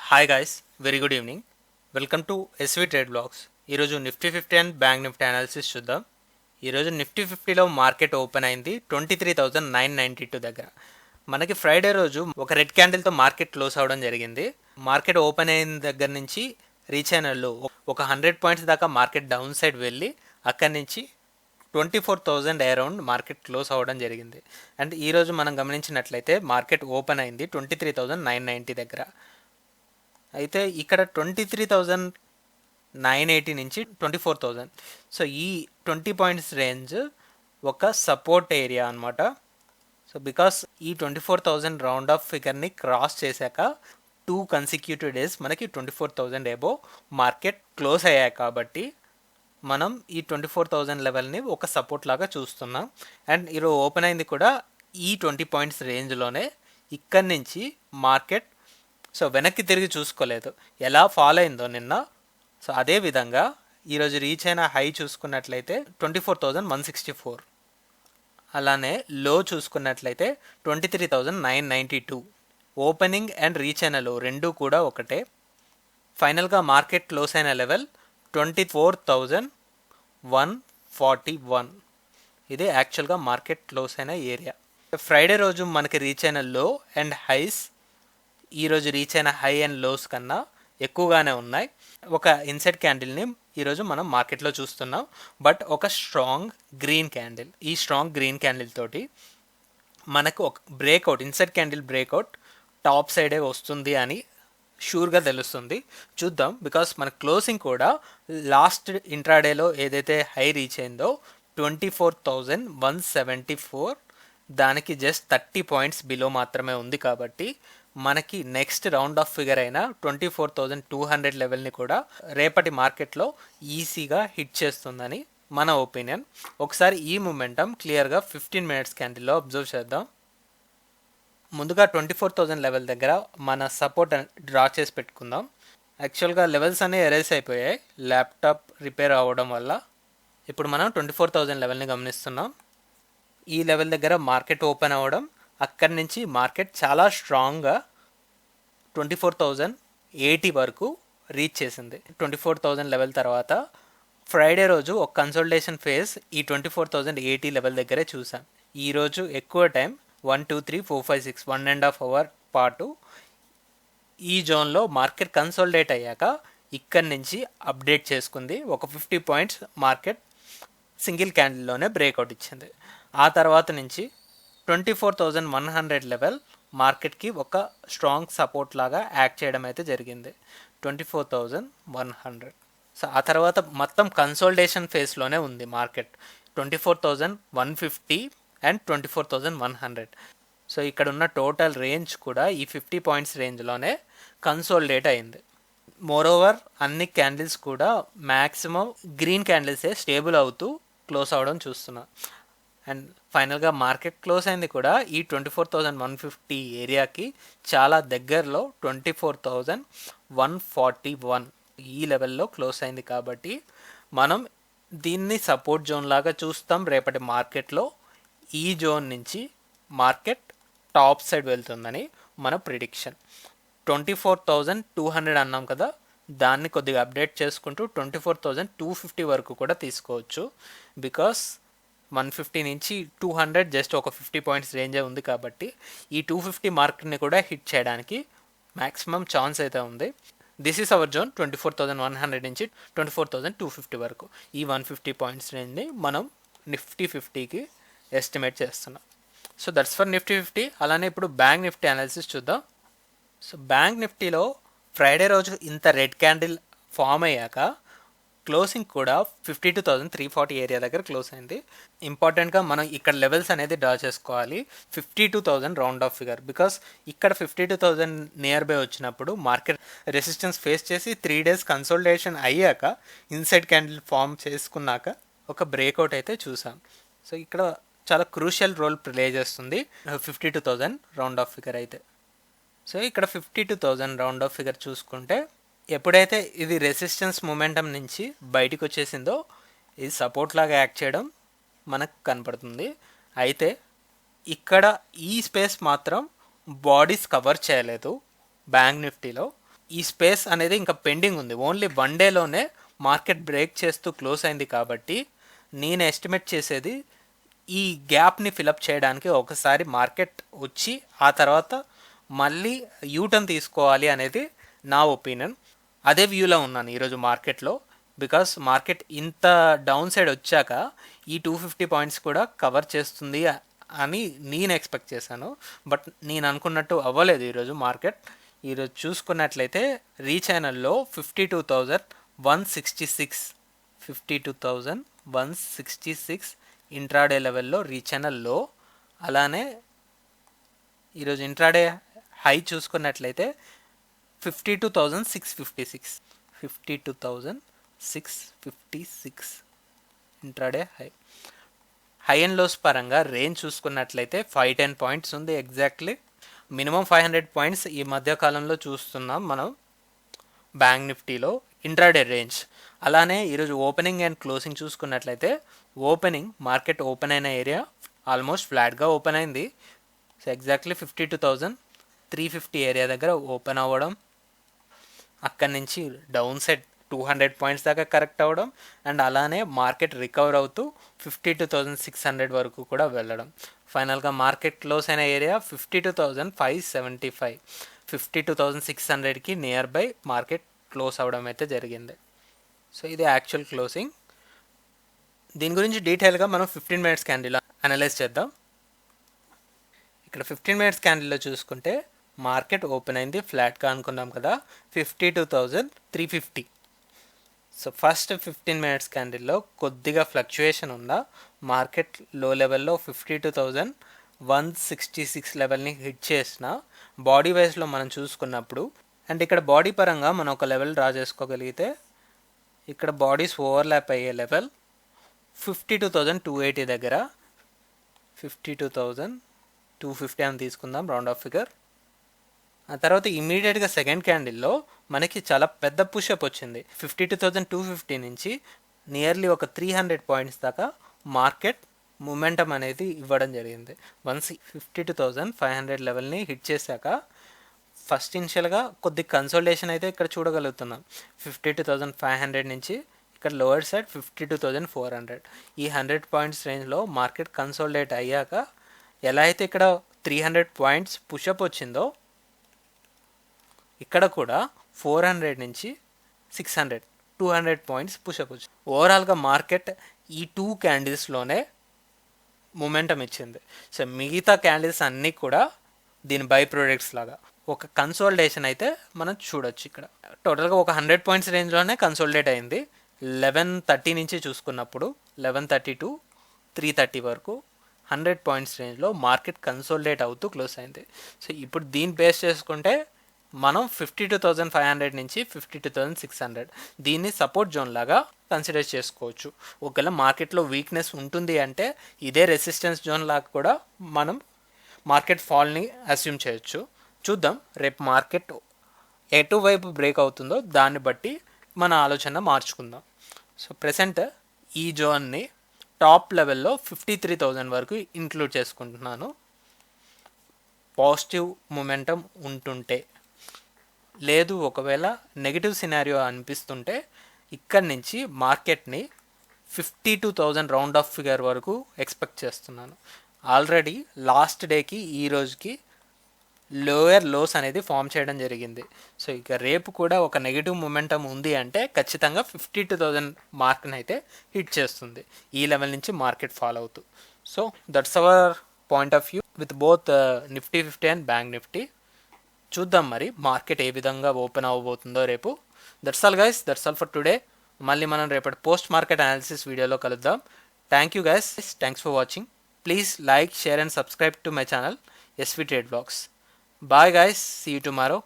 Hi guys, very good evening. Welcome to S V trade blogs. ఈరోజు Nifty 50 and bank Nifty analysis చూద్దాం. ఈరోజు Nifty 50లో market open అయింది 23,992 దగ్గర. మనకి ఫ్రైడే రోజు ఒక రెడ్ క్యాండిల్తో మార్కెట్ క్లోజ్ అవ్వడం జరిగింది. మార్కెట్ ఓపెన్ అయిన దగ్గర నుంచి రీచ్ అయిన లో ఒక 100 పాయింట్స్ దాకా మార్కెట్ డౌన్ సైడ్ వెళ్ళి అక్కడి నుంచి 24,000 అరౌండ్ మార్కెట్ క్లోజ్ అవ్వడం జరిగింది. అండ్ ఈరోజు మనం గమనించినట్లయితే మార్కెట్ ఓపెన్ అయింది 23,990 దగ్గర. అయితే ఇక్కడ 23,980 నుంచి 24,000, సో ఈ 20 పాయింట్స్ రేంజ్ ఒక సపోర్ట్ ఏరియా అనమాట. సో బికాస్ ఈ 24,000 రౌండ్ ఆఫ్ ఫిగర్ని క్రాస్ చేశాక 2 కన్సిక్యూటివ్ డేస్ మనకి 24,000 ఎబో మార్కెట్ క్లోజ్ అయ్యాయి కాబట్టి మనం ఈ 24,000 లెవెల్ని ఒక సపోర్ట్ లాగా చూస్తున్నాం. అండ్ ఈరోజు ఓపెన్ అయింది కూడా ఈ 20 పాయింట్స్ రేంజ్లోనే. ఇక్కడి నుంచి మార్కెట్ సో వెనక్కి తిరిగి చూసుకోలేదు, ఎలా ఫాలో అయిందో నిన్న. సో అదే విధంగా ఈరోజు రీచ్ అయిన హై చూసుకున్నట్లయితే 24,164, అలానే లో చూసుకున్నట్లయితే 23,992. ఓపెనింగ్ అండ్ రీచ్ అయిన లో రెండు కూడా ఒకటే. ఫైనల్గా మార్కెట్ క్లోజ్ అయిన లెవెల్ 24,141. ఇది యాక్చువల్గా మార్కెట్ క్లోజ్ అయిన ఏరియా. ఫ్రైడే రోజు మనకి రీచ్ అయిన లో అండ్ హైస్ ఈరోజు రీచ్ అయిన హై అండ్ లోస్ కన్నా ఎక్కువగానే ఉన్నాయి. ఒక ఇన్సైడ్ క్యాండిల్ని ఈరోజు మనం మార్కెట్లో చూస్తున్నాం, బట్ ఒక స్ట్రాంగ్ గ్రీన్ క్యాండిల్. ఈ స్ట్రాంగ్ గ్రీన్ క్యాండిల్ తోటి మనకు ఒక breakout, inside candle breakout top సైడే వస్తుంది అని షూర్గా తెలుస్తుంది. చూద్దాం, బికాస్ మన క్లోజింగ్ కూడా లాస్ట్ ఇంట్రాడేలో ఏదైతే హై రీచ్ అయిందో 24,174, దానికి జస్ట్ 30 పాయింట్స్ బిలో మాత్రమే ఉంది. కాబట్టి మనకి నెక్స్ట్ రౌండ్ ఆఫ్ ఫిగర్ అయిన 24,200 లెవెల్ని కూడా రేపటి మార్కెట్లో ఈజీగా హిట్ చేస్తుందని మన ఒపీనియన్. ఒకసారి ఈ మూమెంటం క్లియర్గా 15 మినిట్స్ క్యాండిల్లో అబ్జర్వ్ చేద్దాం. ముందుగా 24,000 లెవెల్ దగ్గర మన సపోర్ట్ డ్రా చేసి పెట్టుకుందాం. యాక్చువల్గా లెవెల్స్ అనేవి ఎరేస్ అయిపోయాయి ల్యాప్టాప్ రిపేర్ అవ్వడం వల్ల. ఇప్పుడు మనం 24,000 లెవెల్ని గమనిస్తున్నాం. ఈ లెవెల్ దగ్గర మార్కెట్ ఓపెన్ అవ్వడం, అక్కడి నుంచి మార్కెట్ చాలా స్ట్రాంగ్గా 24,080 వరకు రీచ్ చేసింది. 24,000 లెవెల్ తర్వాత ఫ్రైడే రోజు ఒక కన్సల్టేషన్ ఫేజ్ ఈ 24,080 లెవెల్ దగ్గరే చూసాం. ఈరోజు ఎక్కువ టైం 1 2 3 4 5 6 1.5 అవర్ పాటు ఈ జోన్లో మార్కెట్ కన్సల్టేట్ అయ్యాక ఇక్కడి నుంచి అప్డేట్ చేసుకుంది. ఒక 50 పాయింట్స్ మార్కెట్ సింగిల్ క్యాండిల్లోనే బ్రేక్అవుట్ ఇచ్చింది. ఆ తర్వాత నుంచి 24,100 లెవెల్ మార్కెట్కి ఒక స్ట్రాంగ్ సపోర్ట్ లాగా యాక్ట్ చేయడం అయితే జరిగింది. 24,100. సో ఆ తర్వాత మొత్తం కన్సోల్టేషన్ ఫేస్లోనే ఉంది మార్కెట్. 24,150 అండ్ 24,100. సో ఇక్కడ ఉన్న టోటల్ రేంజ్ కూడా ఈ 50 పాయింట్స్ రేంజ్లోనే కన్సోల్డేట్ అయింది. మోరోవర్ అన్ని క్యాండిల్స్ కూడా మ్యాక్సిమం గ్రీన్ క్యాండిల్సే స్టేబుల్ అవుతూ క్లోజ్ అవ్వడం చూస్తున్నాం. అండ్ ఫైనల్గా మార్కెట్ క్లోజ్ అయింది కూడా ఈ 24,150 ఏరియాకి చాలా దగ్గరలో 24,141 ఈ లెవెల్లో క్లోజ్ అయింది. కాబట్టి మనం దీన్ని సపోర్ట్ జోన్ లాగా చూస్తాం రేపటి మార్కెట్లో. ఈ జోన్ నుంచి మార్కెట్ టాప్ సైడ్ వెళ్తుందని మన ప్రిడిక్షన్. 24,200 అన్నాం కదా, దాన్ని కొద్దిగా అప్డేట్ చేసుకుంటూ 24,250 వరకు కూడా తీసుకోవచ్చు. బికాస్ 150 నుంచి 200 జస్ట్ ఒక 50 పాయింట్స్ రేంజే ఉంది. కాబట్టి ఈ 250 మార్కెట్ని కూడా హిట్ చేయడానికి మ్యాక్సిమం ఛాన్స్ అయితే ఉంది. దిస్ ఈస్ అవర్ జోన్ 24,100 నుంచి 24,250 వరకు. ఈ 150 పాయింట్స్ రేంజ్ని మనం నిఫ్టీ 50కి ఎస్టిమేట్ చేస్తున్నాం. So that's for Nifty 50. అలానే ఇప్పుడు బ్యాంక్ నిఫ్టీ అనాలిసిస్ చూద్దాం. సో బ్యాంక్ నిఫ్టీలో ఫ్రైడే రోజు ఇంత రెడ్ క్యాండిల్ ఫామ్ అయ్యాక క్లోజింగ్ కూడా 52,340 ఏరియా దగ్గర క్లోజ్ అయింది. ఇంపార్టెంట్గా మనం ఇక్కడ లెవెల్స్ అనేది డ్రా చేసుకోవాలి. 52,000 రౌండ్ ఆఫ్ ఫిగర్. బికాస్ ఇక్కడ 52,000 నియర్ బై వచ్చినప్పుడు మార్కెట్ రెసిస్టెన్స్ ఫేస్ చేసి 3 డేస్ కన్సోల్టేషన్ అయ్యాక ఇన్సైడ్ క్యాండిల్ ఫామ్ చేసుకున్నాక ఒక బ్రేక్అవుట్ అయితే చూసాం. సో ఇక్కడ చాలా క్రూషియల్ రోల్ ప్లే చేస్తుంది 52,000 రౌండ్ ఆఫ్ ఫిగర్ అయితే. సో ఇక్కడ 52,000 రౌండ్ ఆఫ్ ఫిగర్ చూసుకుంటే ఎప్పుడైతే ఇది రెసిస్టెన్స్ మూమెంటం నుంచి బయటికి వచ్చేసిందో ఇది సపోర్ట్ లాగా యాక్ట్ చేయడం మనకు కనపడుతుంది. అయితే ఇక్కడ ఈ స్పేస్ మాత్రం బాడీస్ కవర్ చేయలేదు బ్యాంక్ నిఫ్టీలో. ఈ స్పేస్ అనేది ఇంకా పెండింగ్ ఉంది. ఓన్లీ 1 డేలోనే మార్కెట్ బ్రేక్ చేస్తూ క్లోజ్ అయింది కాబట్టి నేను ఎస్టిమేట్ చేసేది ఈ గ్యాప్ని ఫిలప్ చేయడానికి ఒకసారి మార్కెట్ వచ్చి ఆ తర్వాత మళ్ళీ యూటర్న్ తీసుకోవాలి అనేది నా ఒపీనియన్. అదే వ్యూలో ఉన్నాను ఈరోజు మార్కెట్లో. బికాస్ మార్కెట్ ఇంత డౌన్ సైడ్ వచ్చాక ఈ 250 పాయింట్స్ కూడా కవర్ చేస్తుంది అని నేను ఎక్స్పెక్ట్ చేశాను. బట్ నేను అనుకున్నట్టు అవ్వలేదు ఈరోజు మార్కెట్. ఈరోజు చూసుకున్నట్లయితే రీఛానల్లో 52,166 52,166 ఇంట్రాడే లెవెల్లో రీఛానల్లో. అలానే ఈరోజు ఇంట్రాడే హై చూసుకున్నట్లయితే 52,656 52,656 intraday high. High and lows పరంగా రేంజ్ చూసుకున్నట్లయితే 510 పాయింట్స్ ఉంది ఎగ్జాక్ట్లీ. మినిమం 500 పాయింట్స్ ఈ మధ్యకాలంలో చూస్తున్నాం మనం బ్యాంక్ నిఫ్టీలో ఇంట్రాడే రేంజ్. అలానే ఈరోజు ఓపెనింగ్ అండ్ క్లోజింగ్ చూసుకున్నట్లయితే ఓపెనింగ్ మార్కెట్ ఓపెన్ అయిన ఏరియా ఆల్మోస్ట్ ఫ్లాట్గా ఓపెన్ అయింది. సో ఎగ్జాక్ట్లీ 52,350 ఏరియా దగ్గర ఓపెన్ అవ్వడం, అక్కడి నుంచి డౌన్ సైడ్ 200 పాయింట్స్ దాకా కరెక్ట్ అవ్వడం అండ్ అలానే మార్కెట్ రికవర్ అవుతూ 52,600 వరకు కూడా వెళ్ళడం. ఫైనల్గా మార్కెట్ క్లోజ్ అయిన ఏరియా 52,575 52,600కి నియర్ బై మార్కెట్ క్లోజ్ అవ్వడం అయితే జరిగింది. సో ఇది యాక్చువల్ క్లోజింగ్. దీని గురించి డీటెయిల్గా మనం 15 మినిట్స్ క్యాండిల్ అనలైజ్ చేద్దాం. ఇక్కడ 15 మినిట్స్ క్యాండిల్లో చూసుకుంటే మార్కెట్ ఓపెన్ అయింది ఫ్లాట్గా అనుకున్నాం కదా 52,350. సో ఫస్ట్ 15 మినిట్స్ క్యాండిల్లో కొద్దిగా ఫ్లక్చుయేషన్ ఉందా, మార్కెట్ లో లెవెల్లో 52,166 లెవెల్ని హిట్ చేసిన బాడీ వైజ్లో మనం చూసుకున్నప్పుడు అండ్ ఇక్కడ బాడీ పరంగా మనం ఒక లెవెల్ డ్రా చేసుకోగలిగితే ఇక్కడ బాడీస్ ఓవర్లాప్ అయ్యే లెవెల్ 52,280 దగ్గర 52,250 అని తీసుకుందాం రౌండ్ ఆఫ్ ఫిగర్. ఆ తర్వాత ఇమీడియట్గా సెకండ్ క్యాండిల్లో మనకి చాలా పెద్ద పుషప్ వచ్చింది. 52,250 నుంచి నియర్లీ ఒక 300 పాయింట్స్ దాకా మార్కెట్ మూమెంటం అనేది ఇవ్వడం జరిగింది. వన్స్ 52,500 లెవెల్ని హిట్ చేశాక ఫస్ట్ ఇనిషియల్గా కొద్ది కన్సోలిడేషన్ అయితే ఇక్కడ చూడగలుగుతున్నాం. 52,500 నుంచి ఇక్కడ లోవర్ సైడ్ 52,400 ఈ 100 పాయింట్స్ రేంజ్లో మార్కెట్ కన్సోలిడేట్ అయ్యాక ఎలా అయితే ఇక్కడ 300 పాయింట్స్ పుషప్ వచ్చిందో ఇక్కడ కూడా 400 నుంచి 600 200 పాయింట్స్ పుషప్ వచ్చింది. ఓవరాల్గా మార్కెట్ ఈ 2 క్యాండిల్స్లోనే మూమెంటం ఇచ్చింది. సో మిగతా క్యాండిల్స్ అన్నీ కూడా దీని బై ప్రొడక్ట్స్ లాగా ఒక కన్సోలిడేషన్ అయితే మనం చూడొచ్చు. ఇక్కడ టోటల్గా ఒక 100 పాయింట్స్ రేంజ్లోనే కన్సోలిడేట్ అయింది. 11:30 నుంచి చూసుకున్నప్పుడు 11:30 to 3:30 వరకు 100 పాయింట్స్ రేంజ్లో మార్కెట్ కన్సోలిడేట్ అవుతూ క్లోజ్ అయింది. సో ఇప్పుడు దీన్ని బేస్ చేసుకుంటే మనం 52,500 నుంచి 52,600 దీన్ని సపోర్ట్ జోన్ లాగా కన్సిడర్ చేసుకోవచ్చు. ఒకవేళ మార్కెట్లో వీక్నెస్ ఉంటుంది అంటే ఇదే రెసిస్టెన్స్ జోన్ లాగా కూడా మనం మార్కెట్ ఫాల్ని అస్యూమ్ చేయొచ్చు. చూద్దాం రేపు మార్కెట్ ఎటువైపు బ్రేక్ అవుతుందో దాన్ని బట్టి మన ఆలోచన మార్చుకుందాం. సో ప్రెసెంట్ ఈ జోన్ని టాప్ లెవెల్లో 53,000 వరకు ఇంక్లూడ్ చేసుకుంటున్నాను. పాజిటివ్ మొమెంటం ఉంటుంటే, లేదు ఒకవేళ నెగిటివ్ సినారియో అనిపిస్తుంటే ఇక్కడి నుంచి మార్కెట్ని 52,000 రౌండ్ ఆఫ్ ఫిగర్ వరకు ఎక్స్పెక్ట్ చేస్తున్నాను. ఆల్రెడీ లాస్ట్ డేకి ఈ రోజుకి లోయర్ లోస్ అనేది ఫామ్ చేయడం జరిగింది. సో ఇక రేపు కూడా ఒక నెగిటివ్ మొమెంటం ఉంది అంటే ఖచ్చితంగా 52,000 మార్క్ని అయితే హిట్ చేస్తుంది ఈ లెవెల్ నుంచి మార్కెట్ ఫాలో అవుతూ. So that's our point of view with both Nifty 50 and bank Nifty. చూద్దాం మరి మార్కెట్ ఏ విధంగా ఓపెన్ అవ్వబోతుందో రేపు. That's all guys, that's all for today. మళ్ళీ మనం రేపటి పోస్ట్ మార్కెట్ అనాలిసిస్ వీడియోలో కలుద్దాం. Thank you guys, thanks for watching. Please like, share and subscribe to my channel SV Trade Vlogs. Bye guys, see you tomorrow.